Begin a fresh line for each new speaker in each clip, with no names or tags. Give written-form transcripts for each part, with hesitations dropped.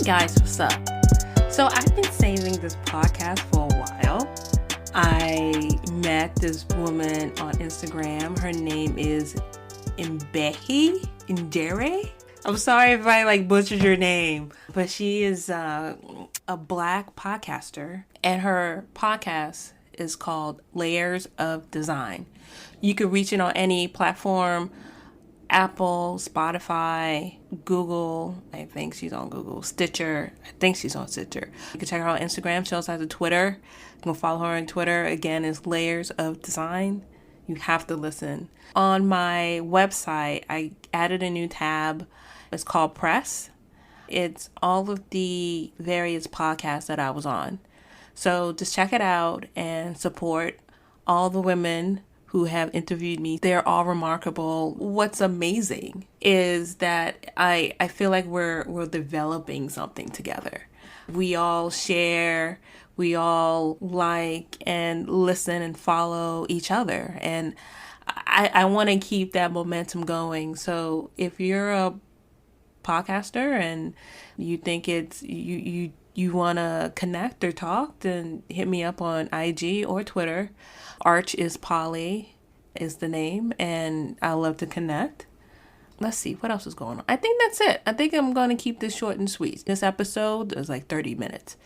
Guys, what's up? So I've been saving this podcast for a while. I met this woman on Instagram. Her name is Ebehi Ijewere. I'm sorry if I butchered your name, but she is a Black podcaster, and her podcast is called Layers of Design. You can reach it on any platform: Apple, Spotify, Google. I think she's on Google. Stitcher. I think she's on Stitcher. You can check her out on Instagram. She also has a Twitter. You can follow her on Twitter. Again, it's Layers of Design. You have to listen. On my website, I added a new tab. It's called Press. It's all of the various podcasts that I was on. So just check it out and support all the women who have interviewed me. They're all remarkable. What's amazing is that I feel like we're developing something together. We all share, we all like and listen and follow each other. And I want to keep that momentum going. So if you're a podcaster and you think it's you want to connect or talk, then hit me up on IG or Twitter. Arch is Polly is the name, and I love to connect. Let's see, what else is going on? I think that's it. I think I'm going to keep this short and sweet. This episode is 30 minutes,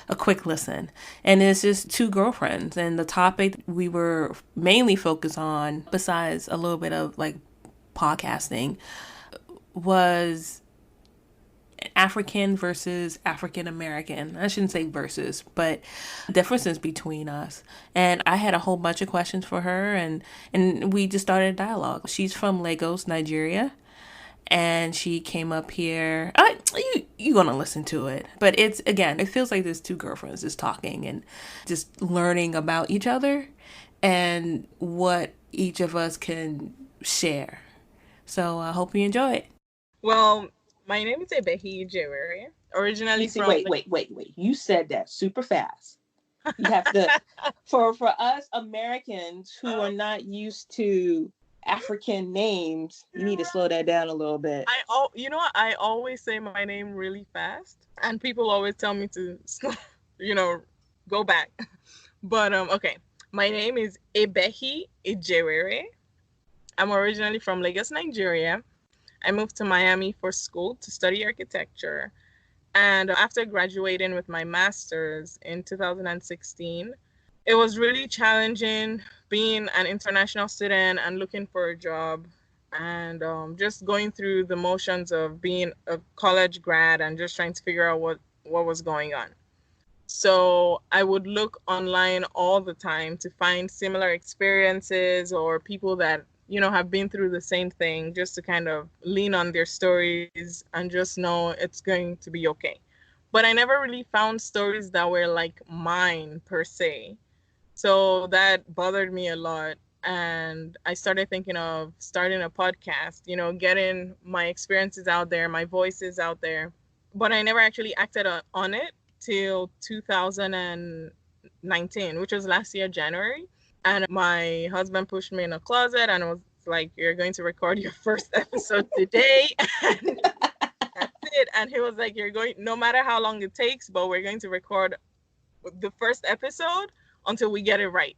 a quick listen. And it's just two girlfriends. And the topic we were mainly focused on, besides a little bit of podcasting, was African versus African American. I shouldn't say versus, but differences between us. And I had a whole bunch of questions for her, and we just started a dialogue. She's from Lagos, Nigeria, and she came up here. You're gonna listen to it, but it feels like there's two girlfriends just talking and just learning about each other and what each of us can share. So I hope you enjoy it.
Well, my name is Ebehi Ijewere, originally from...
Wait. You said that super fast. You have to, for us Americans who are not used to African names, you need to slow that down a little bit.
I always say my name really fast, and people always tell me to, go back. But, okay. My name is Ebehi Ijewere. I'm originally from Lagos, Nigeria. I moved to Miami for school to study architecture. And after graduating with my master's in 2016, it was really challenging being an international student and looking for a job, and just going through the motions of being a college grad and just trying to figure out what was going on. So I would look online all the time to find similar experiences or people that have been through the same thing, just to kind of lean on their stories and just know it's going to be okay. But I never really found stories that were like mine per se. So that bothered me a lot. And I started thinking of starting a podcast, getting my experiences out there, my voices out there. But I never actually acted on it till 2019, which was last year, January. And my husband pushed me in a closet and was like, "You're going to record your first episode today." And that's it. And he was like, "You're going, no matter how long it takes, but we're going to record the first episode until we get it right."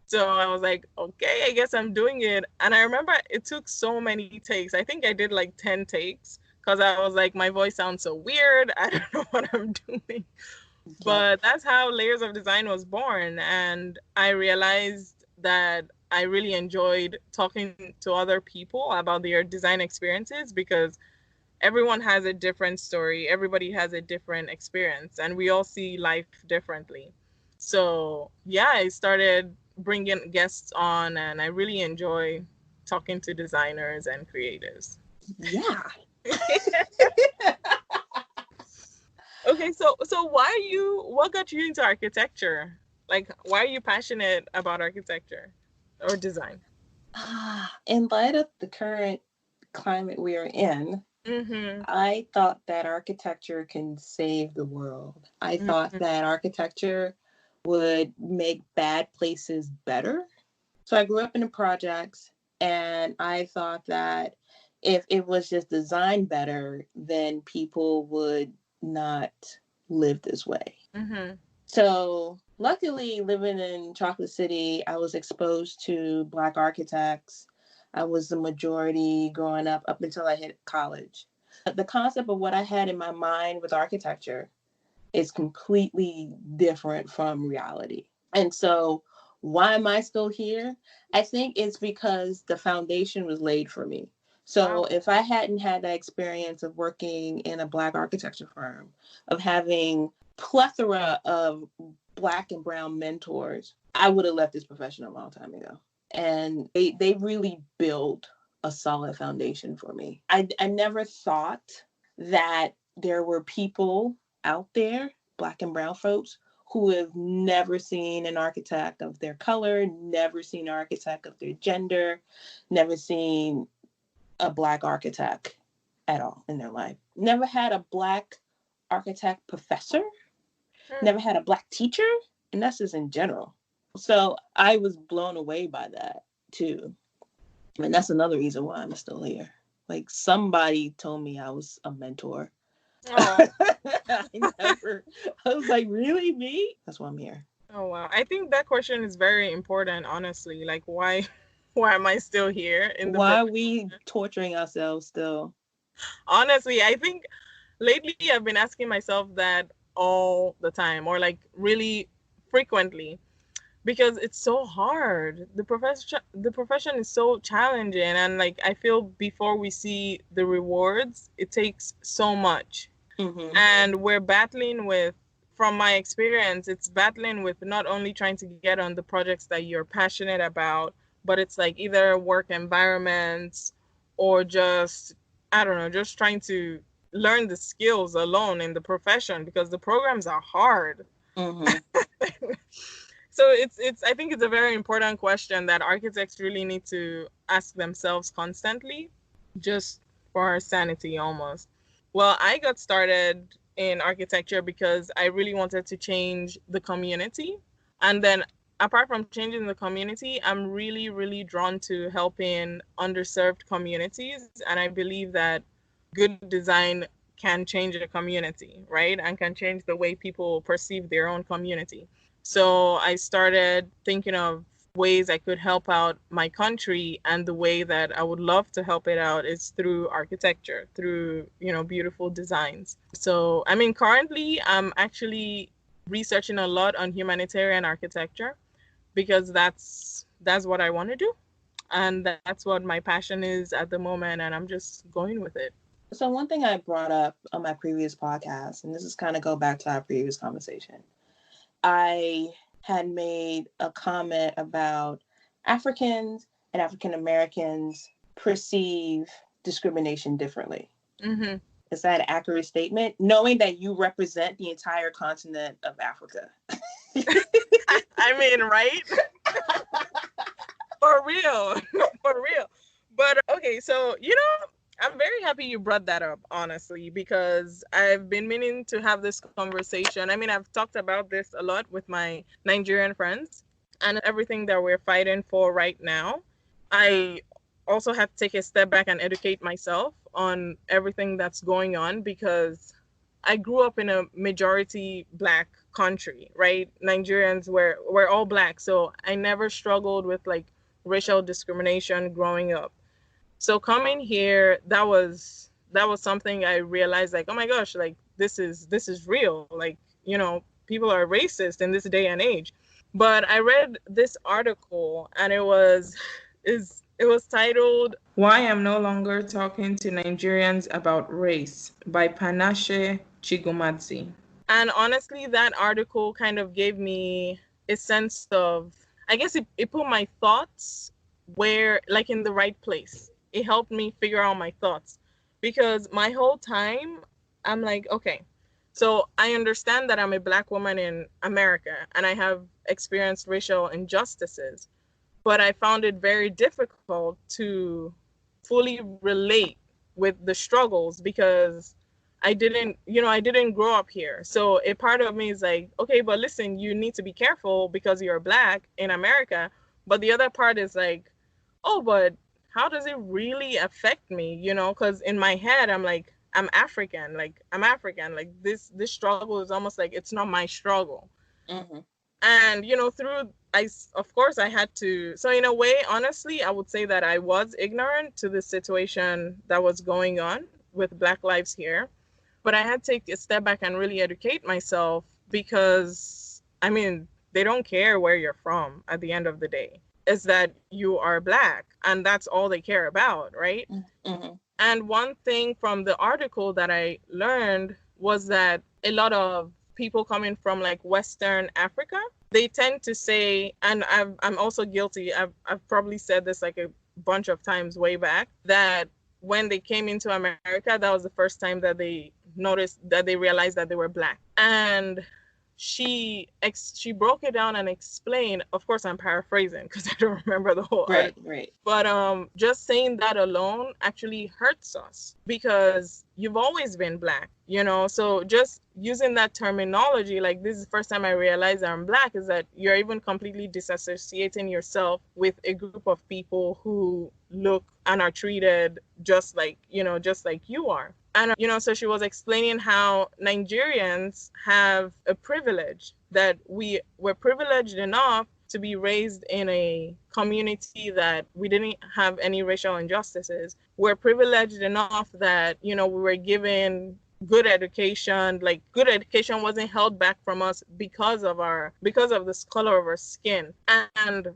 So I was like, okay, I guess I'm doing it. And I remember it took so many takes. I think I did 10 takes because I was like, my voice sounds so weird. I don't know what I'm doing. But that's how Layers of Design was born. And I realized that I really enjoyed talking to other people about their design experiences, because everyone has a different story. Everybody has a different experience, and we all see life differently. So yeah, I started bringing guests on, and I really enjoy talking to designers and creatives.
Yeah.
Okay, so what got you into architecture? Why are you passionate about architecture or design?
In light of the current climate we are in, I thought that architecture can save the world. I thought that architecture would make bad places better. So I grew up in the projects, and I thought that if it was just designed better, then people would not live this way.
Mm-hmm.
So luckily, living in Chocolate City, I was exposed to Black architects. I was the majority growing up until I hit college. The concept of what I had in my mind with architecture is completely different from reality. And so why am I still here? I think it's because the foundation was laid for me. So
Wow.
if I hadn't had that experience of working in a Black architecture firm, of having plethora of Black and brown mentors, I would have left this profession a long time ago. And they really built a solid foundation for me. I never thought that there were people out there, Black and brown folks, who have never seen an architect of their color, never seen an architect of their gender, never seen a Black architect at all in their life. Never had a Black architect professor, never had a Black teacher, and that's just in general. So I was blown away by that too. And that's another reason why I'm still here. Like, somebody told me I was a mentor.
Oh.
I was like, really, me? That's why I'm here.
Oh wow. I think that question is very important, honestly. Like, why am I still here
why are we torturing ourselves still?
Honestly, I think lately I've been asking myself that all the time, or like really frequently, because it's so hard. The profession is so challenging, and like I feel before we see the rewards, it takes so much.
Mm-hmm.
And we're battling with, from my experience, it's battling with not only trying to get on the projects that you're passionate about, but it's like either work environments or just, I don't know, just trying to learn the skills alone in the profession, because the programs are hard.
Mm-hmm.
So it's I think it's a very important question that architects really need to ask themselves constantly, just for our sanity almost. Well, I got started in architecture because I really wanted to change the community. And then apart from changing the community, I'm really, really drawn to helping underserved communities. And I believe that good design can change a community, right? And can change the way people perceive their own community. So I started thinking of ways I could help out my country, and the way that I would love to help it out is through architecture, through, you know, beautiful designs. So I mean, currently I'm actually researching a lot on humanitarian architecture, because that's what I want to do, and that's what my passion is at the moment, and I'm just going with it.
So one thing I brought up on my previous podcast, and this is kind of go back to our previous conversation, I had made a comment about Africans and African Americans perceive discrimination differently.
Mm-hmm.
Is that an accurate statement? Knowing that you represent the entire continent of Africa.
I mean, right? For real. For real. But okay, so, you know, I'm very happy you brought that up, honestly, because I've been meaning to have this conversation. I mean, I've talked about this a lot with my Nigerian friends and everything that we're fighting for right now. I also had to take a step back and educate myself on everything that's going on, because I grew up in a majority Black country, right? Nigerians we're all Black, so I never struggled with like racial discrimination growing up. So coming here, that was something I realized, like, oh my gosh, like this is real. Like, you know, people are racist in this day and age. But I read this article, and it was titled "Why I'm No Longer Talking to Nigerians About Race" by Panache Chigumadzi. And honestly, that article kind of gave me a sense of, I guess it put my thoughts where, like, in the right place. It helped me figure out my thoughts, because my whole time I'm like, okay, so I understand that I'm a Black woman in America and I have experienced racial injustices, but I found it very difficult to fully relate with the struggles, because I didn't grow up here. So a part of me is like, okay, but listen, you need to be careful because you're Black in America. But the other part is like, oh, but how does it really affect me? You know, because in my head, I'm like, I'm African. Like this struggle is almost like it's not my struggle.
Mm-hmm.
And of course I had to, so in a way, honestly, I would say that I was ignorant to the situation that was going on with Black lives here, but I had to take a step back and really educate myself, because I mean, they don't care where you're from at the end of the day. It's that you are Black, and that's all they care about, right?
Mm-hmm.
And one thing from the article that I learned was that a lot of people coming from like Western Africa, they tend to say, and I'm also guilty, I've probably said this like a bunch of times way back, that when they came into America, that was the first time that they realized that they were Black. And she broke it down and explained, of course I'm paraphrasing because I don't remember the whole article.
Right.
But just saying that alone actually hurts us, because you've always been Black, so just using that terminology, like, this is the first time I realized I'm Black, is that you're even completely disassociating yourself with a group of people who look and are treated just like you are. And, so she was explaining how Nigerians have a privilege, that we were privileged enough to be raised in a community that we didn't have any racial injustices. We're privileged enough that, we were given good education. Like, good education wasn't held back from us because of the color of our skin. And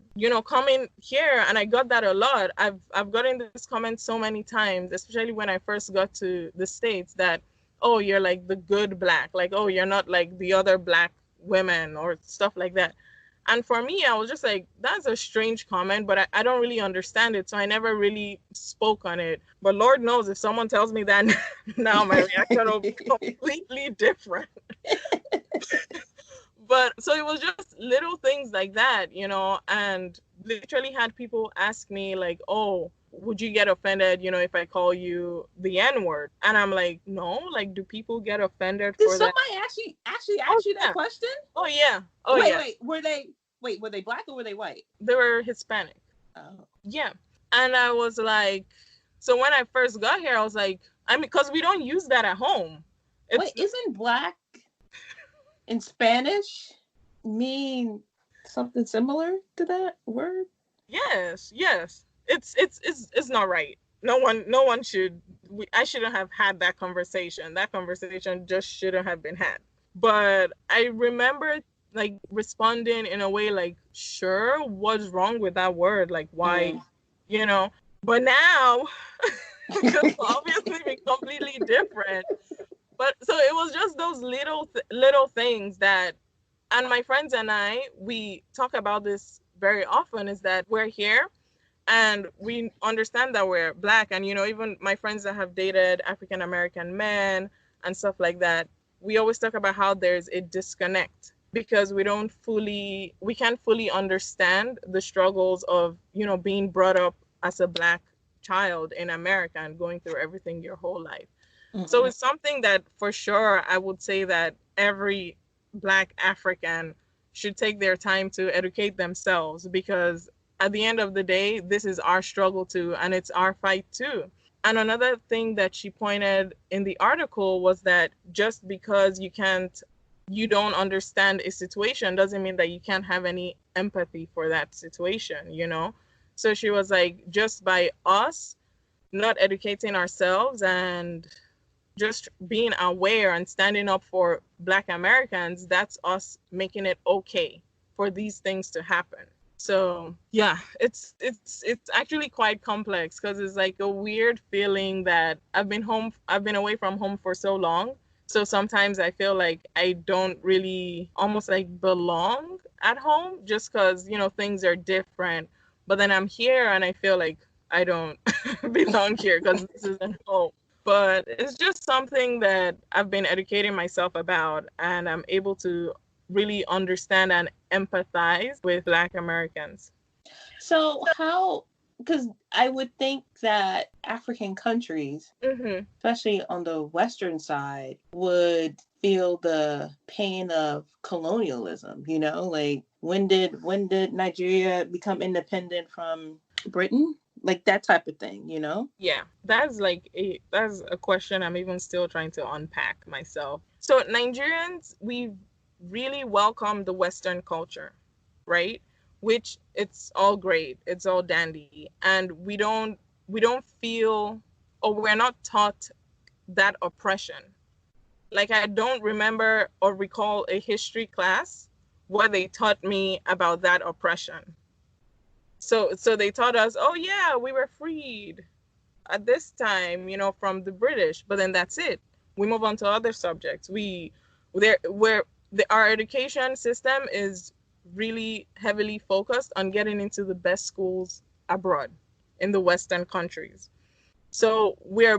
coming here, and I got that a lot. I've gotten this comment so many times, especially when I first got to the States, that, oh, you're like the good Black, like, oh, you're not like the other Black women or stuff like that. And for me, I was just like, that's a strange comment, but I don't really understand it. So I never really spoke on it. But Lord knows, if someone tells me that now, my reaction will be completely different. But so it was just little things like that, and literally had people ask me like, oh, would you get offended, if I call you the N-word? And I'm like, no, like, do people get offended for that?
Did somebody actually ask you that question?
Oh, yeah. Oh,
wait,
yeah.
Were they Black or were they white?
They were Hispanic.
Oh.
Yeah. And I was like, so when I first got here, I was like, because we don't use that at home.
Wait, isn't Black in Spanish mean something similar to that word?
Yes. It's not right. No one should. I shouldn't have had that conversation. That conversation just shouldn't have been had. But I remember like responding in a way like, sure, what's wrong with that word? Like, why, But now, it's obviously been completely different. But so it was just those little things that, and my friends and I, we talk about this very often, is that we're here and we understand that we're Black. And, even my friends that have dated African American men and stuff like that, we always talk about how there's a disconnect, because we can't fully understand the struggles of, being brought up as a Black child in America and going through everything your whole life. Mm-hmm. So it's something that for sure I would say that every Black African should take their time to educate themselves, because at the end of the day, this is our struggle too, and it's our fight too. And another thing that she pointed in the article was that just because you don't understand a situation doesn't mean that you can't have any empathy for that situation, So she was like, just by us not educating ourselves and just being aware and standing up for Black Americans, that's us making it okay for these things to happen. So yeah, it's actually quite complex, because it's like a weird feeling that I've been away from home for so long. So sometimes I feel like I don't really almost like belong at home, just because, things are different. But then I'm here and I feel like I don't belong here because this isn't home. But it's just something that I've been educating myself about, and I'm able to really understand and empathize with Black Americans.
So because I would think that African countries, mm-hmm. especially on the Western side, would feel the pain of colonialism, like when did Nigeria become independent from Britain? Like that type of thing, you know?
Yeah, that's a question I'm even still trying to unpack myself. So Nigerians, we really welcome the Western culture, right? Which it's all great, it's all dandy, and we don't feel, or we're not taught that oppression. Like I don't remember or recall a history class where they taught me about that oppression. So they taught us, oh yeah, we were freed at this time, from the British, but then that's it. We move on to other subjects. Our education system is really heavily focused on getting into the best schools abroad in the Western countries. So we're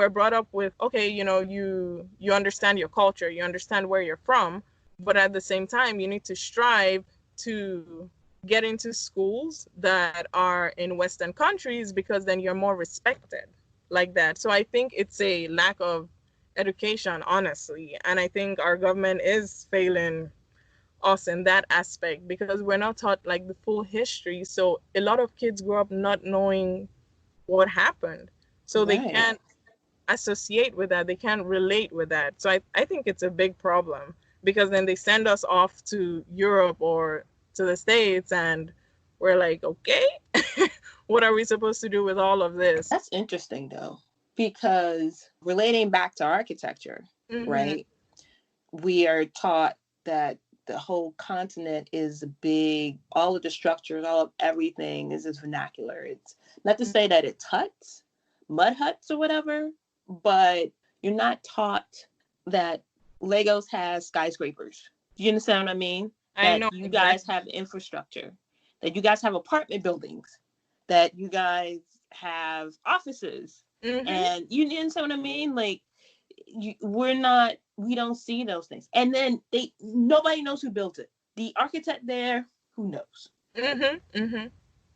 brought up with, okay, you understand your culture, you understand where you're from, but at the same time, you need to strive to get into schools that are in Western countries because then you're more respected like that. So I think it's a lack of education, honestly. And I think our government is failing us in that aspect because we're not taught like the full history. So a lot of kids grow up not knowing what happened. So they can't associate with that. They can't relate with that. So I think it's a big problem because then they send us off to Europe or to the States and we're like, okay, what are we supposed to do with all of this?
That's interesting though, because relating back to architecture, right? We are taught that the whole continent is big, all of the structures, all of everything is this vernacular. It's not to say that it's huts, mud huts or whatever, but you're not taught that Lagos has skyscrapers. Do you understand what I mean?
I know
you guys have infrastructure, that you guys have apartment buildings, that you guys have offices, and you understand what I mean? Like, we don't see those things. And then nobody knows who built it. The architect there, who knows?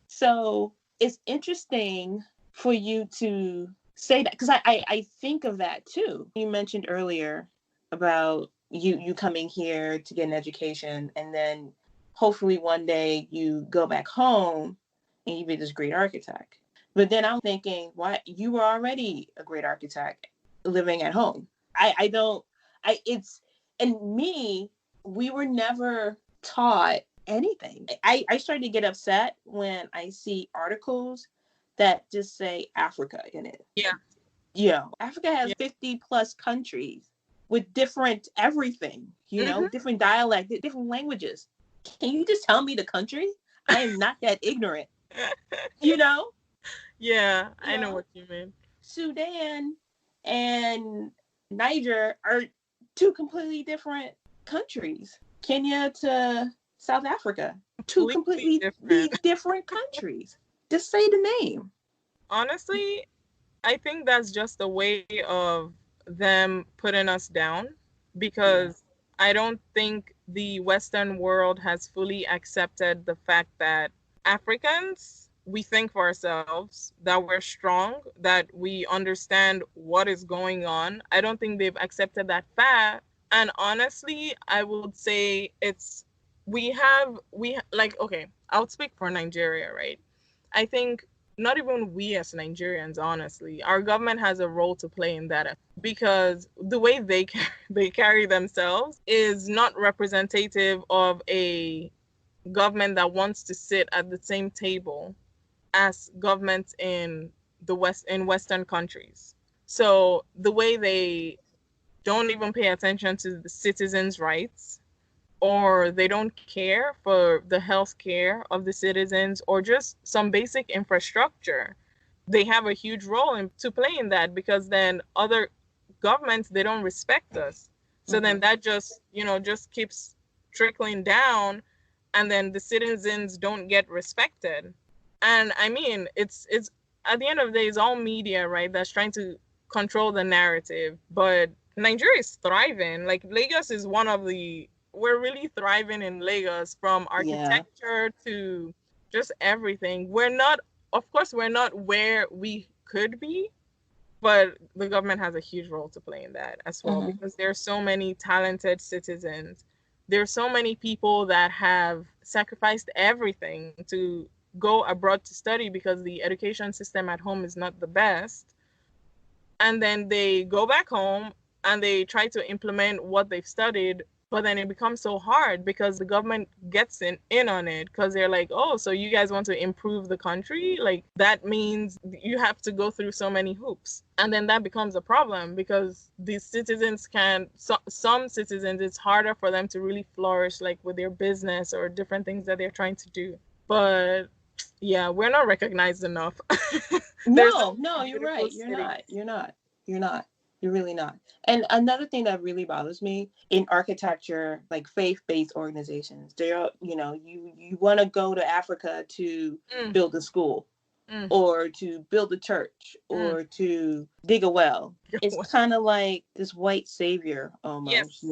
So it's interesting for you to say that, because I think of that too. You mentioned earlier about you coming here to get an education, and then hopefully one day you go back home and you be this great architect. But then I'm thinking, why, you were already a great architect living at home. We were never taught anything. I started to get upset when I see articles that just say Africa in it.
Yeah.
Africa has 50 plus countries with different everything, different dialect, different languages. Can you just tell me the country? I am not that ignorant.
Yeah, I know what you mean.
Sudan and Niger are two completely different countries. Kenya to South Africa, two completely different countries. Just say the name.
Honestly, I think that's just a way of them putting us down because I don't think the Western world has fully accepted the fact that Africans, we think for ourselves, that we're strong, that we understand what is going on. I don't think they've accepted that fact. And honestly, I would say okay, I'll speak for Nigeria, right? I think not even we as Nigerians, honestly, our government has a role to play in that because the way they carry themselves is not representative of a government that wants to sit at the same table as governments in Western countries. So the way they don't even pay attention to the citizens' rights, or they don't care for the health care of the citizens or just some basic infrastructure. They have a huge role to play in that because then other governments, they don't respect us. So then that just keeps trickling down, and then the citizens don't get respected. And I mean, it's at the end of the day, it's all media, right, that's trying to control the narrative. But Nigeria is thriving. Like Lagos is we're really thriving in Lagos, from architecture to just everything. Of course, we're not where we could be, but the government has a huge role to play in that as well, because there are so many talented citizens. There are so many people that have sacrificed everything to go abroad to study because the education system at home is not the best. And then they go back home and they try to implement what they've studied, but then it becomes so hard because the government gets in on it, because they're like, oh, so you guys want to improve the country? Like, that means you have to go through so many hoops. And then that becomes a problem because these citizens some citizens, it's harder for them to really flourish, like with their business or different things that they're trying to do. But yeah, we're not recognized enough.
No, you're right. You're not. You're really not. And another thing that really bothers me in architecture, like faith-based organizations, they're, you want to go to Africa to build a school or to build a church or to dig a well. It's kind of like this white savior almost,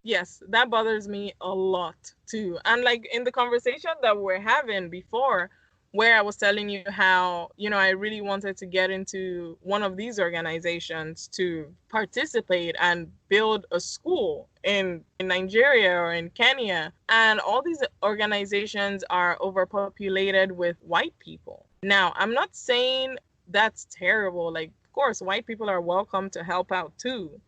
Yes, that bothers me a lot too. And like in the conversation that we're having before, where I was telling you how, I really wanted to get into one of these organizations to participate and build a school in Nigeria or in Kenya. And all these organizations are overpopulated with white people. Now, I'm not saying that's terrible. Like, of course, white people are welcome to help out too.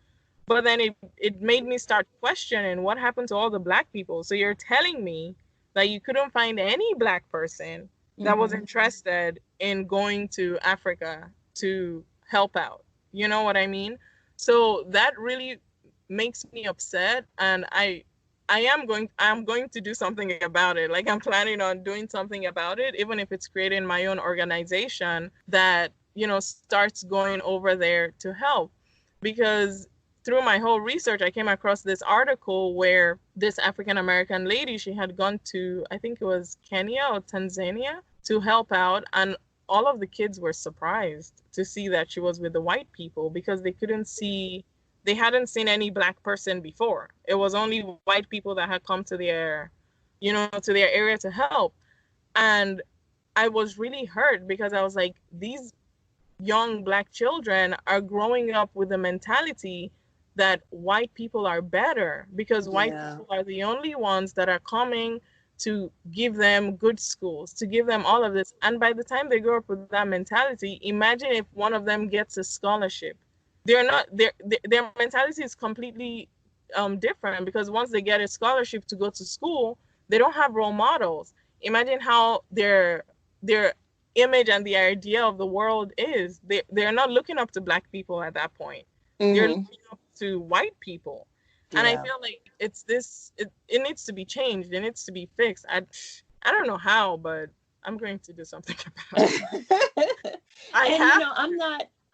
But then it made me start questioning what happened to all the Black people. So you're telling me that you couldn't find any Black person that was interested in going to Africa to help out. You know what I mean? So that really makes me upset, and I'm going to do something about it. Like, I'm planning on doing something about it, even if it's creating my own organization that, starts going over there to help. Because through my whole research, I came across this article where this African-American lady, she had gone to, I think it was Kenya or Tanzania, to help out. And all of the kids were surprised to see that she was with the white people because they hadn't seen any Black person before. It was only white people that had come to their area to help. And I was really hurt because I was like, these young Black children are growing up with the mentality that white people are better because white people are the only ones that are coming to give them good schools, to give them all of this. And by the time they grow up with that mentality, imagine if one of them gets a scholarship. Their mentality is completely different, because once they get a scholarship to go to school, they don't have role models. Imagine how their image and the idea of the world is. They're not looking up to Black people at that point. They're looking up to white people. And I feel like it needs to be changed. It needs to be fixed. I don't know how, but I'm going to do something about it.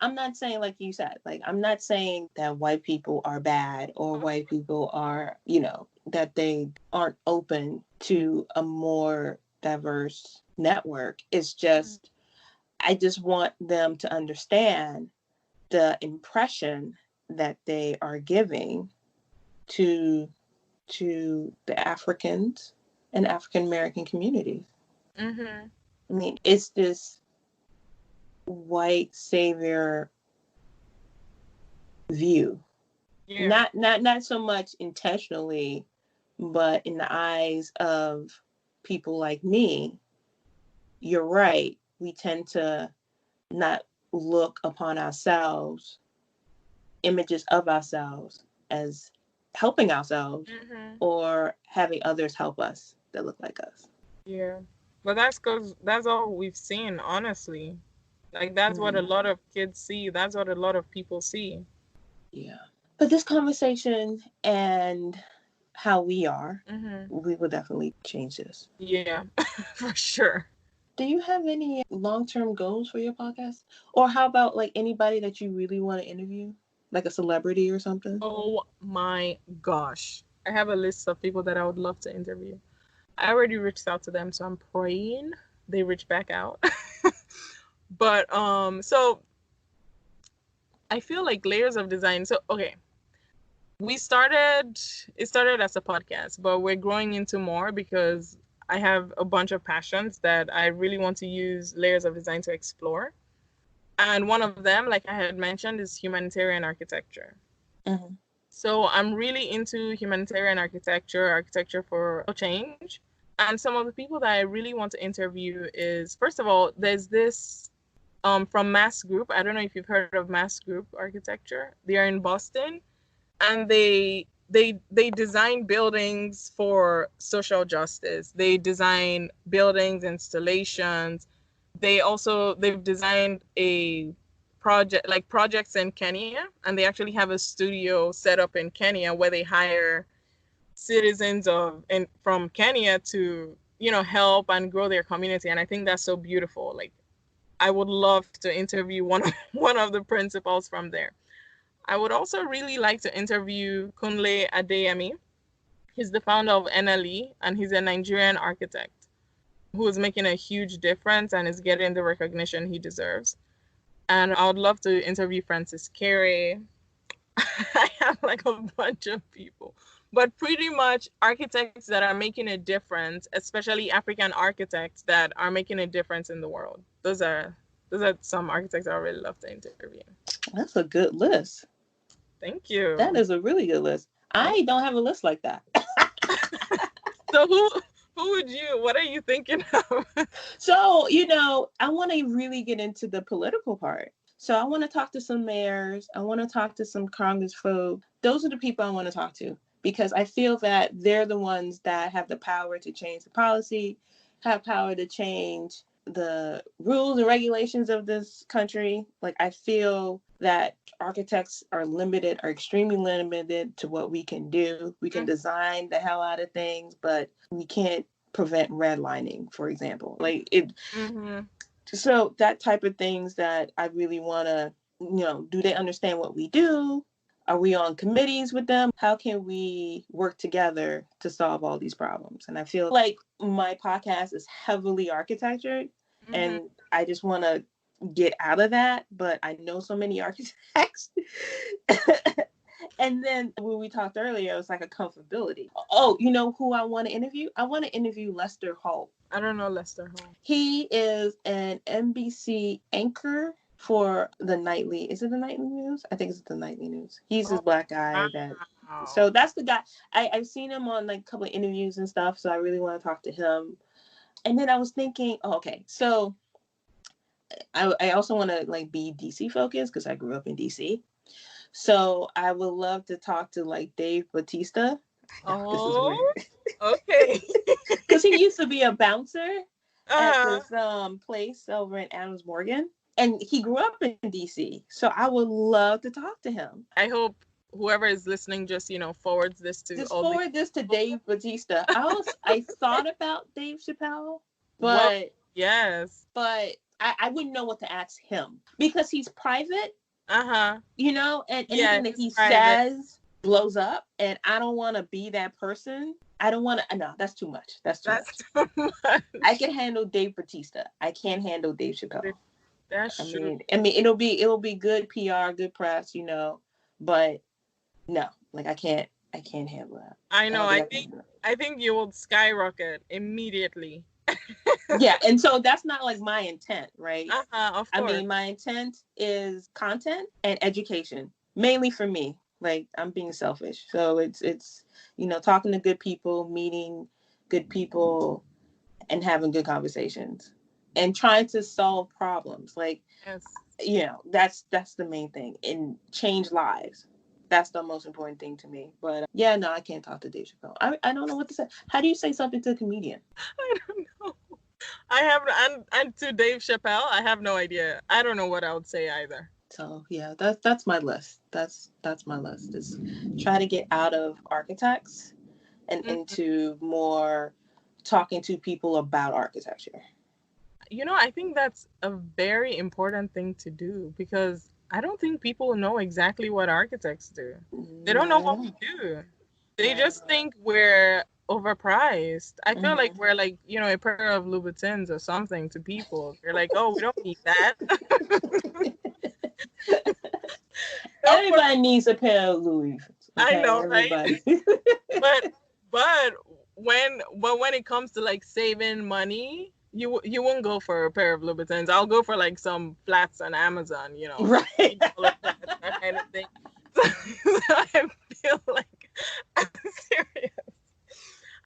I'm not saying, like you said, like, I'm not saying that white people are bad or white people are, that they aren't open to a more diverse network. It's just, I just want them to understand the impression that they are giving to the Africans and African American communities. I mean, it's this white savior view. Not so much intentionally, but in the eyes of people like me, you're right. We tend to not look upon ourselves, images of ourselves, as helping ourselves or having others help us that look like us.
Yeah. But that's because that's all we've seen, honestly. Like, that's what a lot of kids see. That's what a lot of people see.
Yeah. But this conversation and how we are, we will definitely change this.
Yeah, for sure.
Do you have any long-term goals for your podcast? Or how about, like, anybody that you really want to interview? Like a celebrity or something?
Oh my gosh. I have a list of people that I would love to interview. I already reached out to them, so I'm praying they reach back out. But so I feel like layers of design. So okay. It started as a podcast, but we're growing into more because I have a bunch of passions that I really want to use layers of design to explore. And one of them, like I had mentioned, is humanitarian architecture. So I'm really into humanitarian architecture for change. And some of the people that I really want to interview is, first of all, there's this from Mass Group. I don't know if you've heard of Mass Group Architecture. They are in Boston, and they design buildings for social justice. They design buildings, installations. They've designed a projects in Kenya, and they actually have a studio set up in Kenya where they hire citizens from Kenya to, help and grow their community. And I think that's so beautiful. Like, I would love to interview one of the principals from there. I would also really like to interview Kunle Adeyemi. He's the founder of NLE, and he's a Nigerian architect who is making a huge difference and is getting the recognition he deserves. And I would love to interview Francis Carey. I have like a bunch of people, but pretty much architects that are making a difference, especially African architects that are making a difference in the world. Those are some architects I really love to interview.
That's a good list.
Thank you.
That is a really good list. I don't have a list like that.
So what are you thinking of?
So, I want to really get into the political part. So I want to talk to some mayors. I want to talk to some congressfolk. Those are the people I want to talk to, because I feel that they're the ones that have the power to change the policy, have power to change the rules and regulations of this country. Like, I feel that architects are extremely limited to what we can do. We can design the hell out of things, but we can't prevent redlining, for example. Like it. Mm-hmm. So that type of things that I really want to, do they understand what we do? Are we on committees with them? How can we work together to solve all these problems? And I feel like my podcast is heavily architectured, and I just want to get out of that. But I know so many architects. And then when we talked earlier, it was like a comfortability. Oh, you know who I want to interview? I want to interview Lester Holt.
I don't know Lester Holt.
He is an NBC anchor for the nightly. Is it the nightly news? I think it's the nightly news. He's this black guy So that's the guy. I've seen him on like a couple of interviews and stuff. So I really want to talk to him. And then I was thinking, okay, so I also want to like be DC focused because I grew up in DC. So I would love to talk to like Dave Bautista.
Oh, okay.
Because he used to be a bouncer at this place over in Adams Morgan, and he grew up in DC. So I would love to talk to him.
I hope whoever is listening just forwards this to
this to Dave Bautista. I thought about Dave Chappelle, but
yes,
but I wouldn't know what to ask him because he's private. And anything that he says blows up, and I don't want to be that person. I don't want to. No, that's too much. That's too much. I can handle Dave Bautista. I can't handle Dave Chappelle.
That's true.
I mean, it'll be good PR, good press, but no, like I can't handle that.
I know. I think you will skyrocket immediately.
Yeah, and so that's not like my intent, right?
Of course.
I mean, my intent is content and education, mainly for me. Like, I'm being selfish. So it's talking to good people, meeting good people, and having good conversations, and trying to solve problems. Like, yes. That's the main thing, and change lives. That's the most important thing to me. But I can't talk to Dave Chappelle. I don't know what to say. How do you say something to a comedian?
I don't know. I have, and to Dave Chappelle, I have no idea. I don't know what I would say either.
So yeah, that's my list. That's my list. Is try to get out of architects and into more talking to people about architecture.
I think that's a very important thing to do, because I don't think people know exactly what architects do. They don't know what we do. They just think we're overpriced. I feel like we're like, a pair of Louboutins or something to people. They're like, oh, we don't need that.
Everybody needs a pair of Louis.
Okay? I know, right? but when it comes to like saving money, you won't go for a pair of Louboutins. I'll go for like some flats on Amazon,
right?
That kind of thing. So I feel like I'm serious.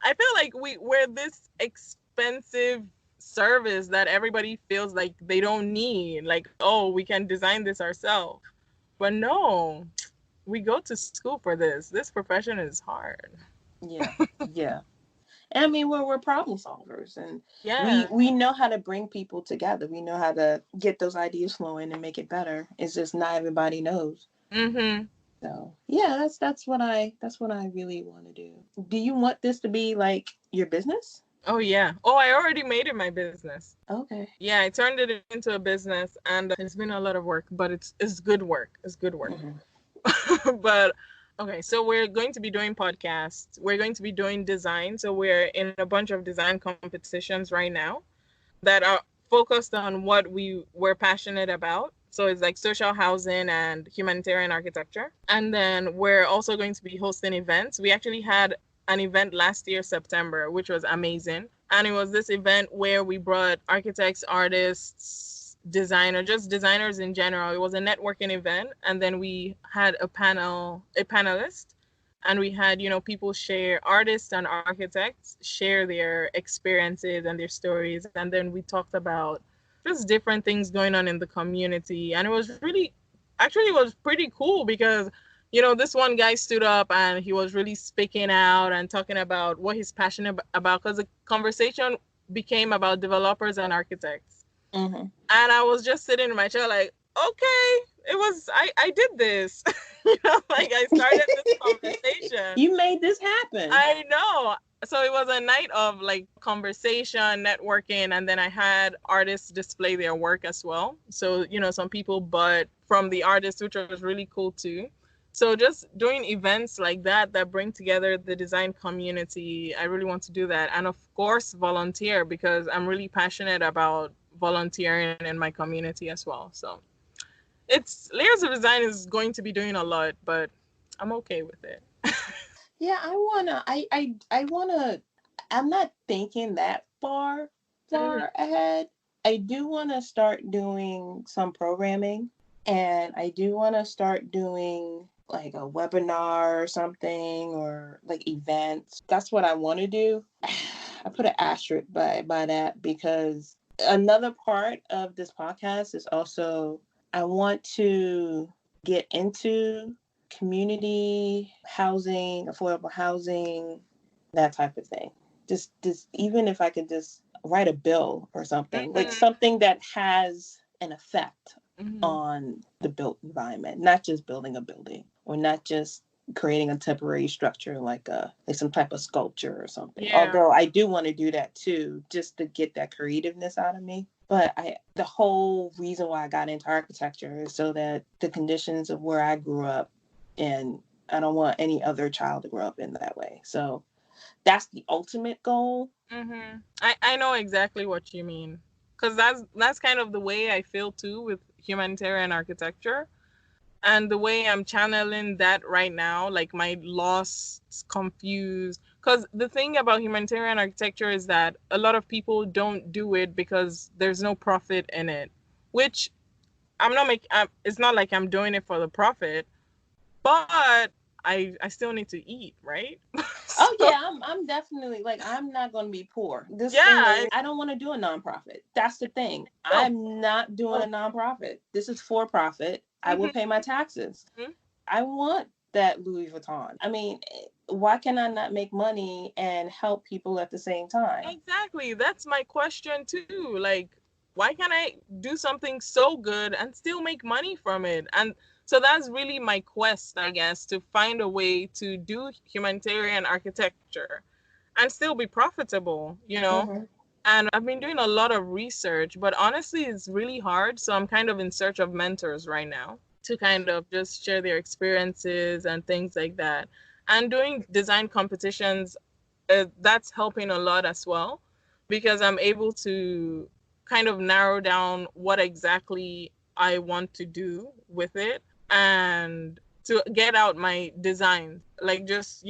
I feel like we're this expensive service that everybody feels like they don't need. Like, oh, we can design this ourselves. But no, we go to school for this. This profession is hard.
Yeah. Yeah. And I mean, we're problem solvers, and
Yeah.
we know how to bring people together. We know how to get those ideas flowing and make it better. It's just not everybody knows.
Mm-hmm.
So yeah, that's what I really want to do. Do you want this to be like your business?
Oh yeah. Oh, I already made it my business.
Okay.
Yeah, I turned it into a business, and it's been a lot of work, but it's good work. It's good work. Mm-hmm. But okay, so we're going to be doing podcasts. We're going to be doing design. So we're in a bunch of design competitions right now that are focused on what we're passionate about. So it's like social housing and humanitarian architecture. And then we're also going to be hosting events. We actually had an event last year, September, which was amazing. And it was this event where we brought architects, artists, just designers in general. It was a networking event. And then we had a panelist. And we had, people share, artists and architects share their experiences and their stories. And then we talked about just different things going on in the community. And it was it was pretty cool because, this one guy stood up and he was really speaking out and talking about what he's passionate about, because the conversation became about developers and architects. Mm-hmm. And I was just sitting in my chair like, okay, I did this. I started this conversation.
You made this happen.
I know. So it was a night of conversation, networking, and then I had artists display their work as well. So, some people bought from the artists, which was really cool too. So just doing events like that bring together the design community, I really want to do that. And of course, volunteer, because I'm really passionate about volunteering in my community as well. So Layers of Design is going to be doing a lot, but I'm okay with it.
Yeah, I'm not thinking that far ahead. I do want to start doing some programming, and I do want to start doing like a webinar or something, or like events. That's what I want to do. I put an asterisk by that, because another part of this podcast is also I want to get into community housing, affordable housing, that type of thing. Just even if I could just write a bill or something, like something that has an effect on the built environment, not just building a building or not just creating a temporary structure like some type of sculpture or something. Yeah. Although I do want to do that too, just to get that creativeness out of me. But the whole reason why I got into architecture is so that the conditions of where I grew up, and I don't want any other child to grow up in that way. So that's the ultimate goal.
Mm-hmm. I know exactly what you mean, because that's kind of the way I feel too with humanitarian architecture, and the way I'm channeling that right now, like my lost, confused. Because the thing about humanitarian architecture is that a lot of people don't do it because there's no profit in it, which it's not like I'm doing it for the profit, but I still need to eat, right?
Oh yeah, I'm definitely I'm not going to be poor. I don't want to do a nonprofit. That's the thing. Oh. I'm not doing a nonprofit. This is for profit. I will pay my taxes. Mm-hmm. I want that Louis Vuitton. I mean, why can I not make money and help people at the same time?
Exactly. That's my question too. Why can't I do something so good and still make money from it? And so that's really my quest, I guess, to find a way to do humanitarian architecture and still be profitable, Mm-hmm. And I've been doing a lot of research, but honestly, it's really hard. So I'm kind of in search of mentors right now to kind of just share their experiences and things like that. And doing design competitions, that's helping a lot as well, because I'm able to kind of narrow down what exactly I want to do with it and to get out my designs, just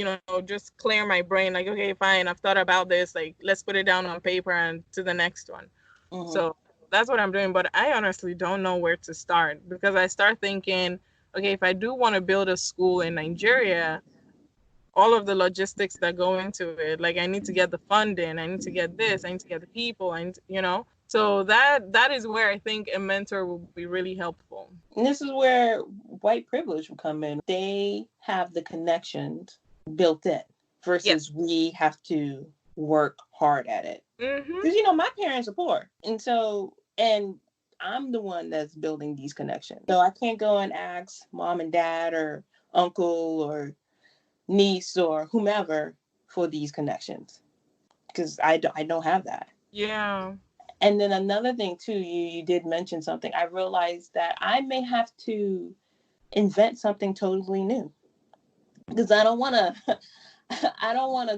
clear my brain, okay, fine, I've thought about this, let's put it down on paper and to the next one. Mm-hmm. So that's what I'm doing, but I honestly don't know where to start, because I start thinking, okay, if I do want to build a school in Nigeria, all of the logistics that go into it. Like, I need to get the funding, I need to get this, I need to get the people, and so that is where I think a mentor will be really helpful.
And this is where white privilege will come in. They have the connections built in versus we have to work hard at it. Because, my parents are poor. And I'm the one that's building these connections. So I can't go and ask mom and dad or uncle or niece or whomever for these connections. Because I don't have that.
Yeah.
And then another thing too, you did mention something. I realized that I may have to invent something totally new, because I don't want to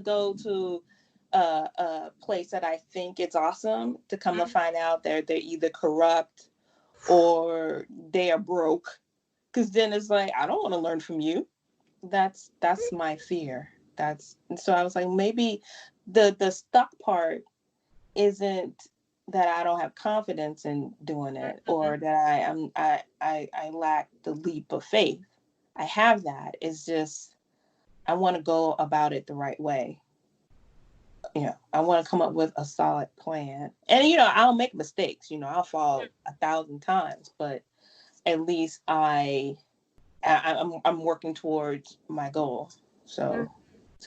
go to a place that I think it's awesome to come to find out they're either corrupt or they are broke. Because then it's like, I don't want to learn from you. That's my fear. So I was like, maybe the stuck part isn't that I don't have confidence in doing it, or that I lack the leap of faith. I have that. It's just I want to go about it the right way. I want to come up with a solid plan. And I'll make mistakes. I'll fall 1,000 times, but at least I'm working towards my goal. So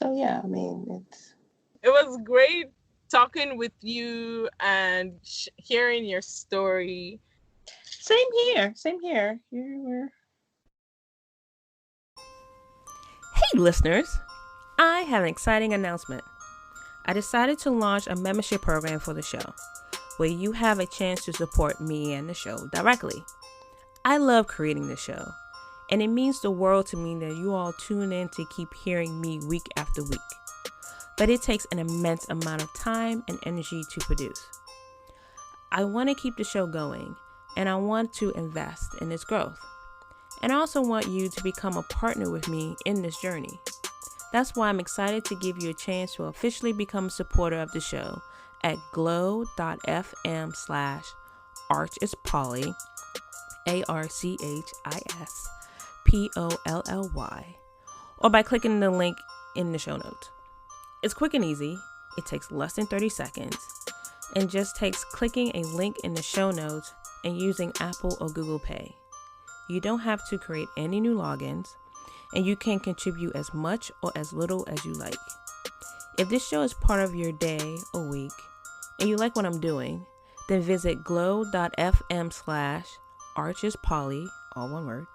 yeah, I mean,
it was great talking with you and hearing your story.
Same here.
Hey listeners, I have an exciting announcement. I decided to launch a membership program for the show, where you have a chance to support me and the show directly. I love creating the show, and it means the world to me that you all tune in to keep hearing me week after week. But it takes an immense amount of time and energy to produce. I want to keep the show going, and I want to invest in its growth. And I also want you to become a partner with me in this journey. That's why I'm excited to give you a chance to officially become a supporter of the show at glow.fm/archispolly, ARCHISPOLLY, or by clicking the link in the show notes. It's quick and easy. It takes less than 30 seconds and just takes clicking a link in the show notes and using Apple or Google Pay. You don't have to create any new logins, and you can contribute as much or as little as you like. If this show is part of your day or week and you like what I'm doing, then visit glow.fm/archispolly, all one word,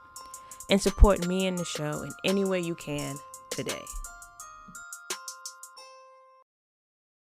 and support me and the show in any way you can today.